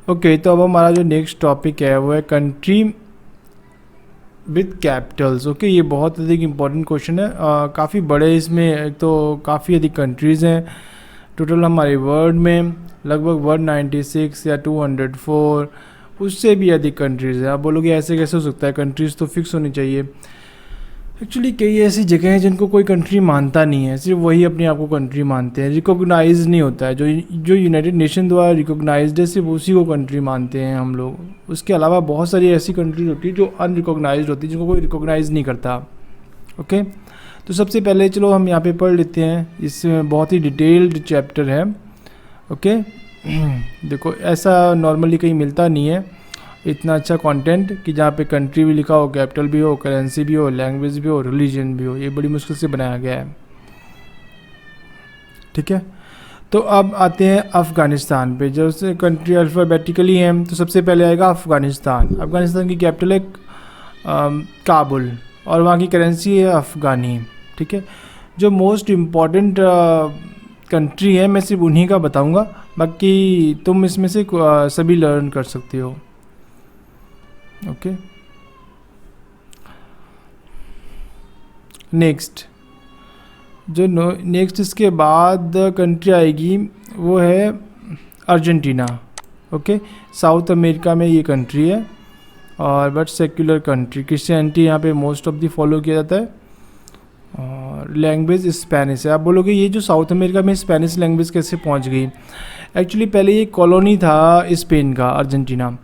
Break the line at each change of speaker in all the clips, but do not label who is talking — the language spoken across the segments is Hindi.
ओके, तो अब हमारा जो नेक्स्ट टॉपिक है वो है कंट्री विद कैपिटल्स। ओके, ये बहुत अधिक इम्पोर्टेंट क्वेश्चन है। काफ़ी बड़े इसमें, एक तो काफ़ी अधिक कंट्रीज़ हैं टोटल हमारे वर्ल्ड में, लगभग 196 या 204, उससे भी अधिक कंट्रीज़ हैं। आप बोलोगे ऐसे कैसे हो सकता है, कंट्रीज़ तो फिक्स होनी चाहिए। एक्चुअली कई ऐसी जगह हैं जिनको कोई कंट्री मानता नहीं है, सिर्फ वही अपने आप को कंट्री मानते हैं। रिकॉग्नाइज नहीं होता है, जो यूनाइटेड नेशन द्वारा रिकॉग्नाइज्ड है सिर्फ उसी को कंट्री मानते हैं हम लोग। उसके अलावा बहुत सारी ऐसी कंट्रीज होती है जो अनरिकॉग्नाइज्ड होती है, जिनको कोई रिकॉग्नाइज नहीं करता। ओके, तो सबसे पहले चलो हम यहाँ पे पढ़ लेते हैं, इसमें बहुत ही डिटेल्ड चैप्टर है। ओके देखो, ऐसा नॉर्मली कहीं मिलता नहीं है इतना अच्छा कंटेंट कि जहाँ पे कंट्री भी लिखा हो, कैपिटल भी हो, करेंसी भी हो, लैंग्वेज भी हो, रिलीजन भी हो। ये बड़ी मुश्किल से बनाया गया है। ठीक है, तो अब आते हैं अफ़गानिस्तान पे। जब से कंट्री अल्फ़ाबेटिकली हैं तो सबसे पहले आएगा अफ़गानिस्तान। अफ़गानिस्तान की कैपिटल है काबुल और वहाँ की करेंसी है अफ़गानी। ठीक है, जो मोस्ट इम्पॉर्टेंट कंट्री है मैं सिर्फ उन्हीं का बताऊंगा, बाकी तुम इसमें से सभी लर्न कर सकते हो। ओके, नेक्स्ट जो नेक्स्ट इसके बाद कंट्री आएगी वो है अर्जेंटीना। ओके, साउथ अमेरिका में ये कंट्री है और बट सेक्युलर कंट्री। क्रिश्चियनिटी यहाँ पे मोस्ट ऑफ दी फॉलो किया जाता है और लैंग्वेज स्पेनिश है। आप बोलोगे ये जो साउथ अमेरिका में स्पेनिश लैंग्वेज कैसे पहुँच गई? एक्चुअली पहले ये कॉलोनी था स्पेन का, अर्जेंटीना,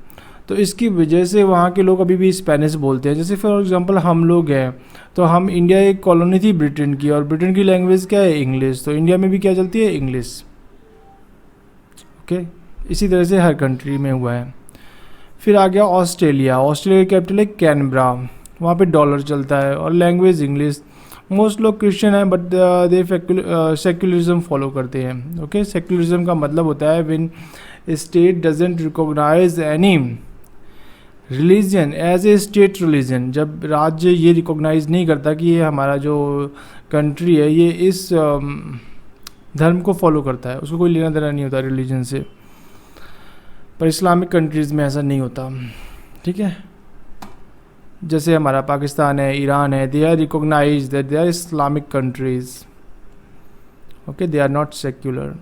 तो इसकी वजह से वहाँ के लोग अभी भी स्पेनिश बोलते हैं। जैसे फॉर एग्जांपल हम लोग हैं, तो हम इंडिया एक कॉलोनी थी ब्रिटेन की, और ब्रिटेन की लैंग्वेज क्या है? इंग्लिश। तो इंडिया में भी क्या चलती है? इंग्लिश। ओके, इसी तरह से हर कंट्री में हुआ है। फिर आ गया ऑस्ट्रेलिया। ऑस्ट्रेलिया की कैपिटल है कैनबरा, वहाँ पे डॉलर चलता है और लैंग्वेज इंग्लिश। मोस्ट लोग क्रिश्चियन हैं बट दे सेक्युलरिज्म फॉलो करते हैं। ओके, सेक्युलरिज्म का मतलब होता है when state doesn't recognize any religion as a state religion. जब राज्य ये रिकॉग्नाइज नहीं करता कि ये हमारा जो कंट्री है ये इस धर्म को फॉलो करता है, उसको कोई लेना देना नहीं होता रिलीजन से। पर इस्लामिक कंट्रीज़ में ऐसा नहीं होता। ठीक है, जैसे हमारा पाकिस्तान है, ईरान है, they are recognize that they are Islamic countries. Okay, they are not secular.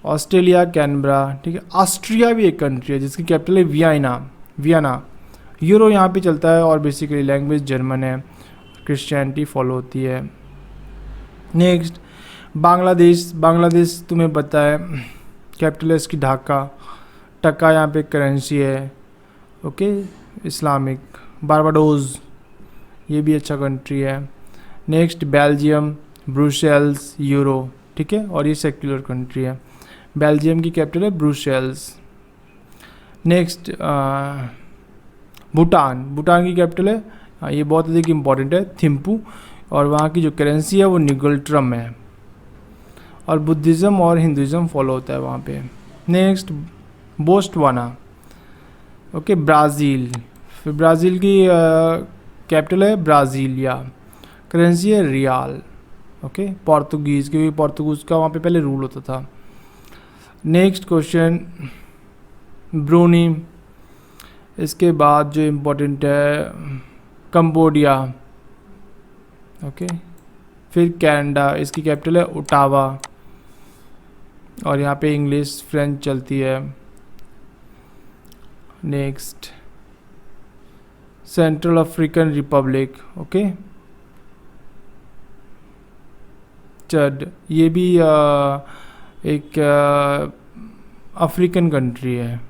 Australia, Canberra. ठीक है, ऑस्ट्रिया भी एक कंट्री है जिसकी कैपिटल है वियना। यूरो यहाँ पे चलता है और बेसिकली लैंग्वेज जर्मन है, क्रिश्चियनिटी फॉलो होती है। नेक्स्ट बांग्लादेश तुम्हें पता है, कैपिटल है इसकी ढाका। टका यहाँ पे करेंसी है। Okay, Islamic. बारबाडोस, ये भी अच्छा कंट्री है। Next Belgium, Brussels, euro. ठीक है, और ये सेक्युलर कंट्री है। बेल्जियम की कैपिटल है ब्रुसेल्स। नेक्स्ट भूटान की कैपिटल है, ये बहुत अधिक इम्पॉर्टेंट है, थिम्पू, और वहाँ की जो करेंसी है वो निगल्ट्रम है, और बुद्धिज़्म और हिंदुज़्म फॉलो होता है वहाँ पे। Next Botswana. Okay, Brazil. फिर ब्राज़ील की कैपिटल है ब्राज़ीलिया, करेंसी है रियाल। ओके, पोर्तुगीज़, क्योंकि पोर्तुगीज़ का वहाँ पे पहले रूल होता था। Next question Brunei. इसके बाद जो इम्पोर्टेंट है कंबोडिया। ओके, फिर कनाडा, इसकी कैपिटल है ओटावा, और यहाँ पे इंग्लिश फ्रेंच चलती है। Next central African republic. Okay, Chad, ये भी एक अफ्रीकन कंट्री है।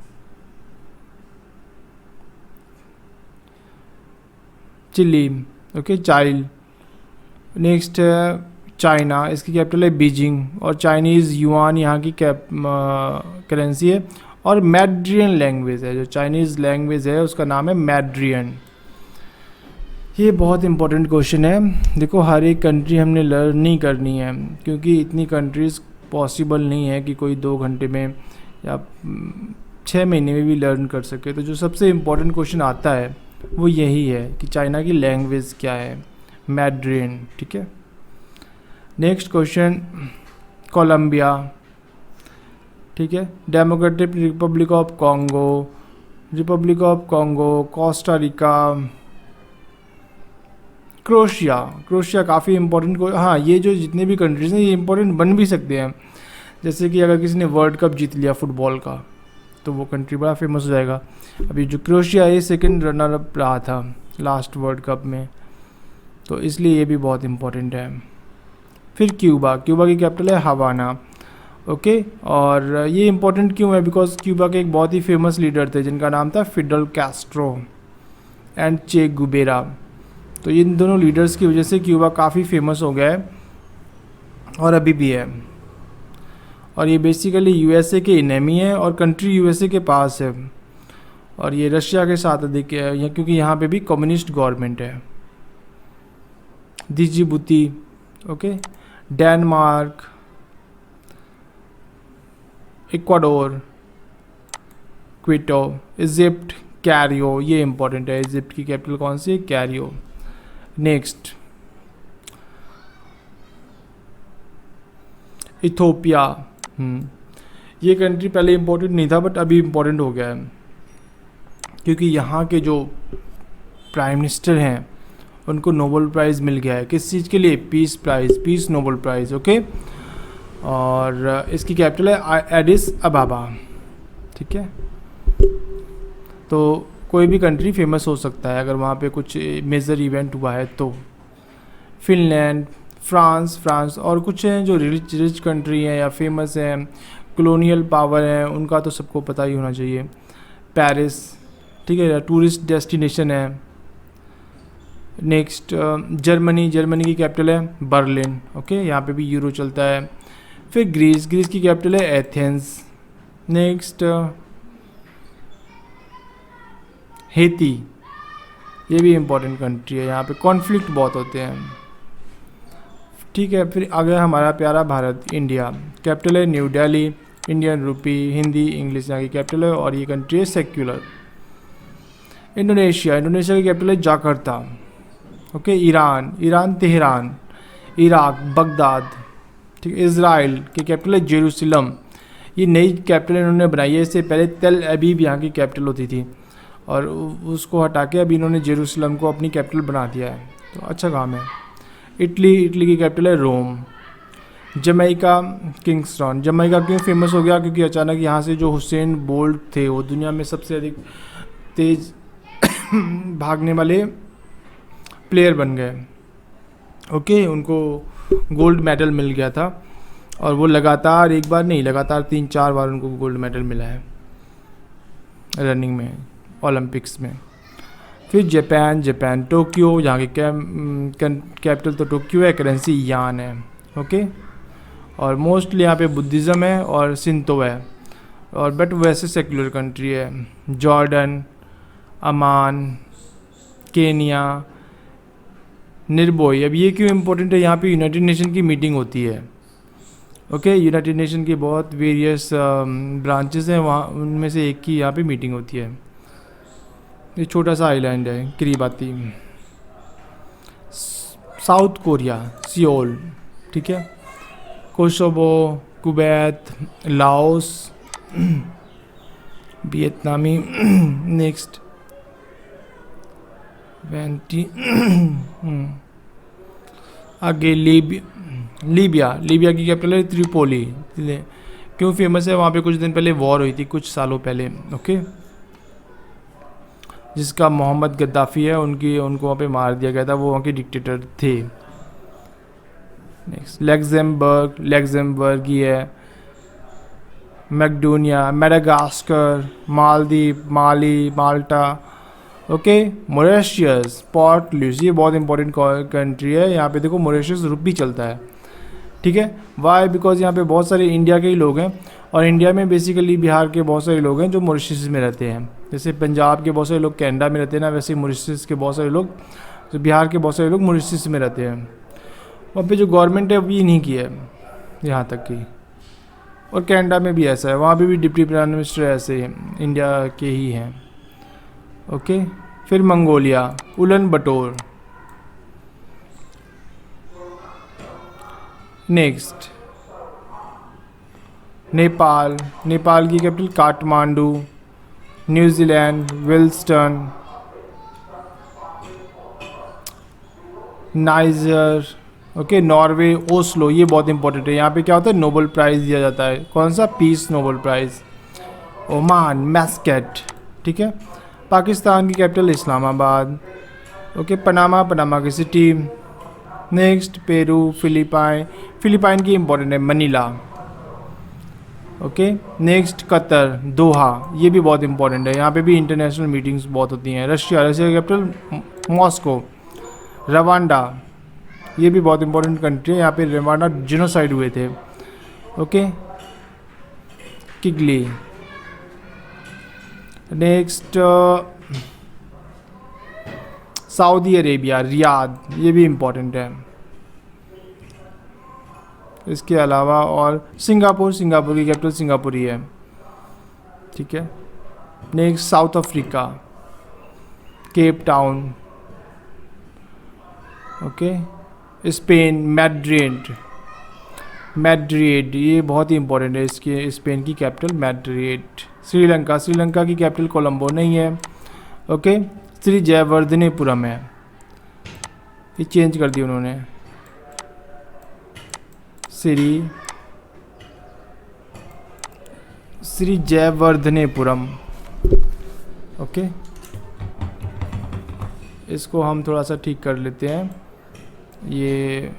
चिली। Okay, child. नेक्स्ट है चाइना, इसकी कैपिटल है बीजिंग, और चाइनीज़ युआन यहाँ की करेंसी है, और मैड्रियन लैंग्वेज है। जो चाइनीज़ लैंग्वेज है उसका नाम है मैड्रियन। ये बहुत इंपॉर्टेंट क्वेश्चन है। देखो, हर एक कंट्री हमने लर्न नहीं करनी है, क्योंकि इतनी कंट्रीज़ पॉसिबल नहीं है कि कोई 2 घंटे में या 6 महीने में भी लर्न कर सके। तो जो सबसे इम्पोर्टेंट क्वेश्चन आता है वो यही है कि चाइना की लैंग्वेज क्या है, मैड्रियन। ठीक है, नेक्स्ट क्वेश्चन कोलंबिया। ठीक है। Democratic Republic of Congo, Costa Rica, Croatia काफ़ी इंपॉर्टेंट हाँ, ये जो जितने भी कंट्रीज हैं ये इंपॉर्टेंट बन भी सकते हैं। जैसे कि अगर किसी ने वर्ल्ड कप जीत लिया फुटबॉल का तो वो कंट्री बड़ा फेमस हो जाएगा। अभी जो क्रोशिया है सेकंड रनर अप रहा था लास्ट वर्ल्ड कप में, तो इसलिए ये भी बहुत इम्पोर्टेंट है। फिर क्यूबा की कैपिटल है हवाना। ओके, और ये इम्पोर्टेंट क्यों है? बिकॉज क्यूबा के एक बहुत ही फेमस लीडर थे जिनका नाम था Fidel Castro and Che Guevara. तो इन दोनों लीडर्स की वजह से क्यूबा काफ़ी फेमस हो गया है और अभी भी है। और ये बेसिकली यूएसए के इनेमी है और कंट्री यूएसए के पास है, और ये रशिया के साथ अधिक है क्योंकि यहाँ पे भी कम्युनिस्ट गवर्नमेंट है। Djibouti, okay, Denmark, Ecuador, Quito, Egypt, Cairo, ये इंपॉर्टेंट है। इजिप्ट की कैपिटल कौन सी है? कैरियो। Next Ethiopia. ये कंट्री पहले इंपॉर्टेंट नहीं था बट अभी इंपॉर्टेंट हो गया है क्योंकि यहाँ के जो प्राइम मिनिस्टर हैं उनको नोबेल प्राइज़ मिल गया है। किस चीज़ के लिए? Piece Nobel price. ओके, और इसकी कैपिटल है एडिस अबाबा। ठीक है, तो कोई भी कंट्री फेमस हो सकता है अगर वहाँ पे कुछ मेजर इवेंट हुआ है तो। फिनलैंड, फ्रांस और कुछ हैं जो रिच कंट्री हैं या फेमस हैं, कॉलोनियल पावर हैं, उनका तो सबको पता ही होना चाहिए। पेरिस, ठीक है, टूरिस्ट डेस्टिनेशन है। नेक्स्ट जर्मनी की कैपिटल है बर्लिन। ओके, यहाँ पे भी यूरो चलता है। फिर ग्रीस की कैपिटल है एथेंस। नेक्स्ट हेती, ये भी इम्पोर्टेंट कंट्री है, यहाँ पे कॉन्फ्लिक्ट बहुत होते हैं। ठीक है, फिर आ गया हमारा प्यारा भारत, इंडिया। कैपिटल है new Delhi, Indian rupee, Hindi English यहाँ की कैपिटल है, और ये कंट्री है सेक्युलर। इंडोनेशिया की कैपिटल है Jakarta. Okay, Iran Tehran, Iraq Baghdad. ठीक है, इज़राइल की कैपिटल है जेरूसलम। ये नई कैपिटल इन्होंने बनाई है, इससे पहले तेल अबीब यहाँ की कैपिटल होती थी और उसको हटा के अभी इन्होंने जेरूसलम को अपनी कैपिटल बना दिया है, तो अच्छा काम है। इटली की कैपिटल है रोम। Jamaica Kingston. जमैका क्यों फेमस हो गया? क्योंकि अचानक यहाँ से जो हुसैन बोल्ट थे वो दुनिया में सबसे अधिक तेज़ भागने वाले प्लेयर बन गए। ओके, उनको गोल्ड मेडल मिल गया था और वो लगातार एक बार नहीं, लगातार 3-4 बार उनको गोल्ड मेडल मिला है रनिंग में, ओलंपिक्स में। फिर जापान टोक्यो, यहाँ की कैपिटल तो टोक्यो है, करेंसी यान है। ओके, और मोस्टली यहाँ पे बुद्धिज़्म है और सिंतो है, और बट वैसे सेक्युलर कंट्री है। जॉर्डन, अमान, केनिया, निर्भोय। अब ये क्यों इम्पोर्टेंट है? यहाँ पे यूनाइटेड नेशन की मीटिंग होती है। ओके, यूनाइटेड नेशन की बहुत वेरियस ब्रांचेस हैं, वहाँ उनमें से एक की यहाँ पे मीटिंग होती है। ये छोटा सा आइलैंड है किरीबाती। South Korea, Seoul. ठीक है, कोसोवो, कुवैत, लाओस, वियतनामी। नेक्स्ट आगे लीबिया की कैपिटल है त्रिपोली। क्यों फेमस है? वहाँ पे कुछ दिन पहले वॉर हुई थी, कुछ सालों पहले। ओके, जिसका मोहम्मद गद्दाफ़ी है उनको वहाँ पे मार दिया गया था, वो वहाँ के डिक्टेटर थे। नेक्स्ट लग्जमबर्ग ही है। मैकडोनिया, मेडागास्कर, मालदीव, माली, माल्टा। ओके, मॉरिशस, पोर्ट लुइस, ये बहुत इंपॉर्टेंट कंट्री है। यहाँ पे देखो मॉरिशस रुपी चलता है। ठीक है, वाई? बिकॉज यहाँ पे बहुत सारे इंडिया के ही लोग हैं, और इंडिया में बेसिकली बिहार के बहुत सारे लोग हैं जो मॉरिशस में रहते हैं। जैसे पंजाब के बहुत सारे लोग कनाडा में रहते हैं ना, वैसे मॉरिशस के बहुत सारे लोग, जो बिहार के बहुत सारे लोग मॉरिशस में रहते हैं। वहाँ पे जो गवर्नमेंट है अभी नहीं की है यहाँ तक की, और कनाडा में भी ऐसा है, वहाँ पे भी डिप्टी प्राइम मिनिस्टर ऐसे इंडिया के ही हैं। ओके, फिर मंगोलिया, उलन बटोर। नेक्स्ट नेपाल, नेपाल की capital Kathmandu. New Zealand Wellington. Niger, okay, Norway Oslo, ये बहुत इंपॉर्टेंट है। यहाँ पे क्या होता है, नोबेल प्राइज़ दिया जाता है। कौन सा, peace Nobel prize. Oman Muscat, ठीक है। पाकिस्तान की capital Islamabad. Okay, Panama, Panama की city. Next Peru, Philippine, Philippine की इंपॉर्टेंट है, Manila. Okay, next Qatar, Doha, ये भी बहुत इंपॉर्टेंट है। यहाँ पे भी इंटरनेशनल मीटिंग्स बहुत होती हैं। रशिया, रशिया की कैपिटल मॉस्को। रवांडा, ये भी बहुत इंपॉर्टेंट कंट्री है। यहाँ पे रवांडा जिनोसाइड हुए थे। Okay, Kigali. Next Saudi Arabia, Riyadh, ये भी इम्पोर्टेंट है। इसके अलावा और सिंगापुर, सिंगापुर की कैपिटल सिंगापुर ही है, ठीक है। Next south Africa, cape town. Okay, Spain, Madrid, Madrid, ये बहुत ही इंपॉर्टेंट है। इसके स्पेन की कैपिटल मैड्रिड। श्रीलंका, श्रीलंका की कैपिटल कोलंबो नहीं है। ओके, श्री जयवर्धनेपुरम है, ये चेंज कर दी उन्होंने, श्री जयवर्धनेपुरम। ओके, इसको हम थोड़ा सा ठीक कर लेते हैं। ये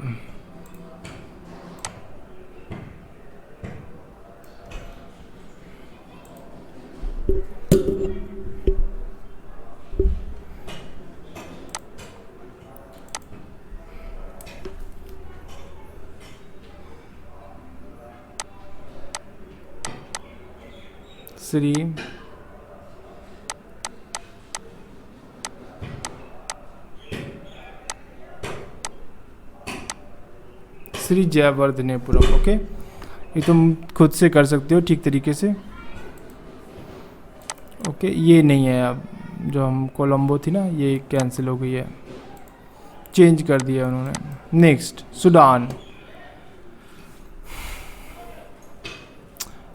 श्री जयवर्धनेपुरम। ओके, ये तुम खुद से कर सकते हो ठीक तरीके से। ओके, ये नहीं है अब, जो हम कोलंबो थी ना, ये कैंसिल हो गई है, चेंज कर दिया उन्होंने। नेक्स्ट सूडान,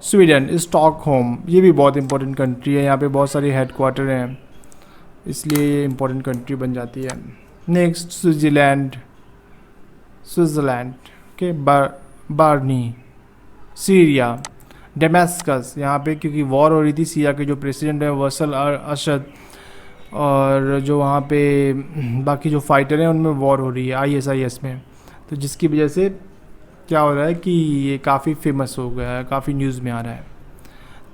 स्वीडन, स्टॉकहोम, ये भी बहुत इंपॉर्टेंट कंट्री है। यहाँ पे बहुत सारे हेडक्वार्टर हैं, इसलिए ये इंपॉर्टेंट कंट्री बन जाती है। Next Switzerland, Switzerland, okay, Bern, Syria, Damascus, यहाँ पे क्योंकि वॉर हो रही थी, सीरिया के जो प्रेसिडेंट है बशर अल-असद, और जो वहाँ पे बाकी जो फाइटर हैं उनमें वॉर हो रही है ISIS में, तो जिसकी वजह से क्या हो रहा है कि ये काफ़ी फेमस हो गया है, काफ़ी न्यूज़ में आ रहा है।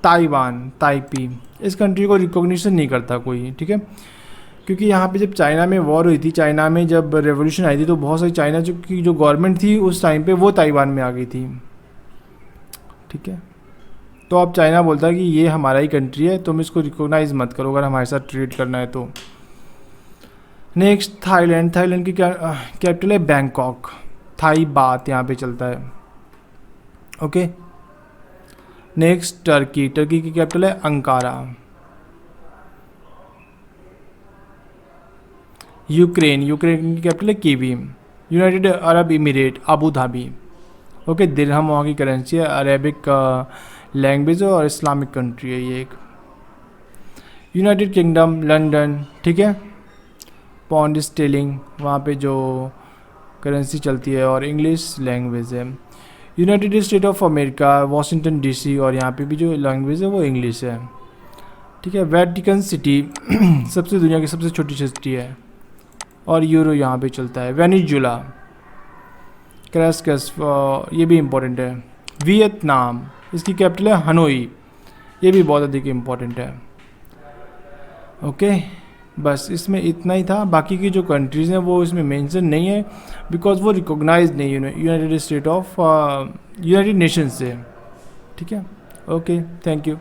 ताइवान, ताइपी, इस कंट्री को रिकॉग्निशन नहीं करता कोई, ठीक है, क्योंकि यहाँ पे जब चाइना में वॉर हुई थी, चाइना में जब रेवोल्यूशन आई थी, तो बहुत सारी चाइना की जो गवर्नमेंट थी उस टाइम पे वो ताइवान में आ गई थी, ठीक है। तो अब चाइना बोलता है कि ये हमारा ही कंट्री है, तुम इसको रिकॉग्नाइज मत करो अगर हमारे साथ ट्रेड करना है तो। नेक्स्ट थाईलैंड, थाईलैंड की कैपिटल है बैंकॉक, थाई बात यहाँ पे चलता है। ओके, नेक्स्ट टर्की, टर्की की कैपिटल है अंकारा। यूक्रेन, यूक्रेन की कैपिटल है Kyiv. United Arab Emirate, Abu Dhabi. Okay, दिरहम वहाँ की करेंसी है, अरेबिक लैंग्वेज और इस्लामिक कंट्री है ये एक। यूनाइटेड किंगडम, लंदन, ठीक है, पौंड स्टेलिंग वहाँ पे जो करेंसी चलती है और इंग्लिश लैंग्वेज है। United state of America, Washington DC, और यहाँ पे भी जो लैंग्वेज है वो इंग्लिश है, ठीक है। वेटिकन सिटी सबसे दुनिया की सबसे छोटी सिटी है, और यूरो यहाँ पे चलता है। वेनेजुला, क्रैस्कस, ये भी इम्पोर्टेंट है। वियतनाम, इसकी कैपिटल है हनोई, ये भी बहुत अधिक इम्पोर्टेंट है। ओके, बस इसमें इतना ही था। बाकी की जो कंट्रीज़ हैं वो इसमें मेंशन नहीं है, बिकॉज वो रिकॉग्नाइज नहीं है United state of United Nations से, ठीक है। Okay, thank you.